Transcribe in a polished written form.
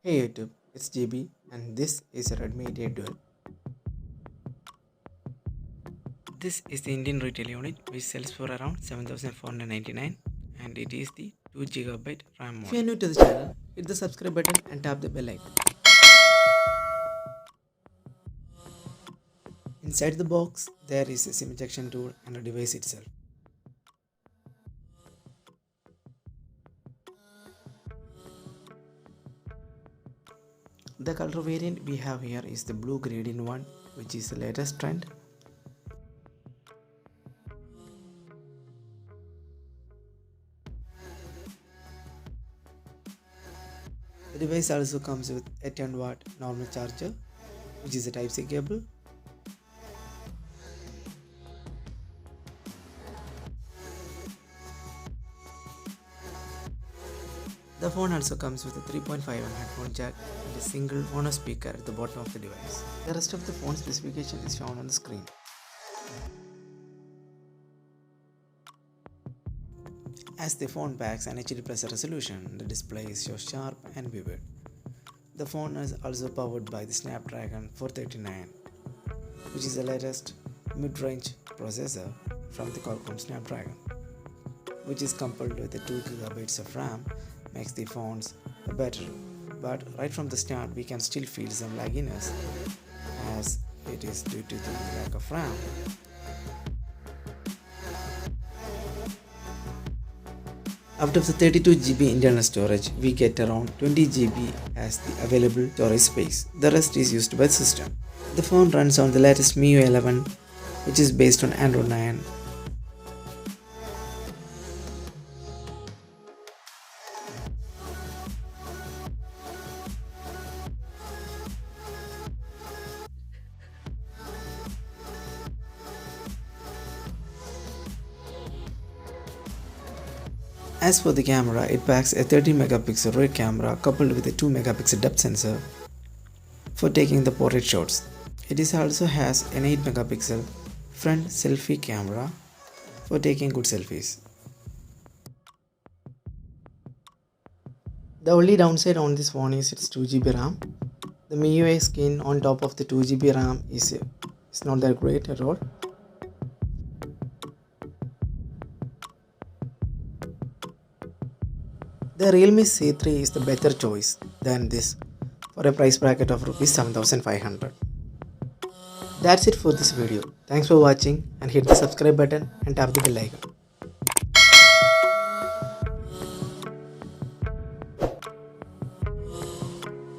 Hey YouTube, it's GB and this is a Redmi 88 Dual. This is the Indian retail unit which sells for around 7499 and it is the 2GB RAM model. If you are new to the channel, hit the subscribe button and tap the bell icon. Inside the box, there is a SIM ejection tool and a device itself. The color variant we have here is the blue gradient one, which is the latest trend. The device also comes with a 10-watt normal charger, which is a Type-C cable. The phone also comes with a 3.5mm headphone jack and a single mono speaker at the bottom of the device. The rest of the phone specification is shown on the screen. As the phone packs an HD Plus resolution, the display is so sharp and vivid. The phone is also powered by the Snapdragon 439, which is the latest mid-range processor from the Qualcomm Snapdragon, which is coupled with the 2GB of RAM makes the phones better. But right from the start we can still feel some lagginess as it is due to the lack of RAM. Out of the 32GB internal storage, we get around 20GB as the available storage space. The rest is used by the system. The phone runs on the latest MIUI 11, which is based on Android 9. As for the camera, it packs a 30MP rear camera coupled with a 2MP depth sensor for taking the portrait shots. It also has an 8MP front selfie camera for taking good selfies. The only downside on this phone is its 2GB RAM. The MIUI skin on top of the 2GB RAM is not that great at all. The Realme C3 is the better choice than this for a price bracket of Rs 7500. That's it for this video. Thanks for watching and hit the subscribe button and tap the bell icon.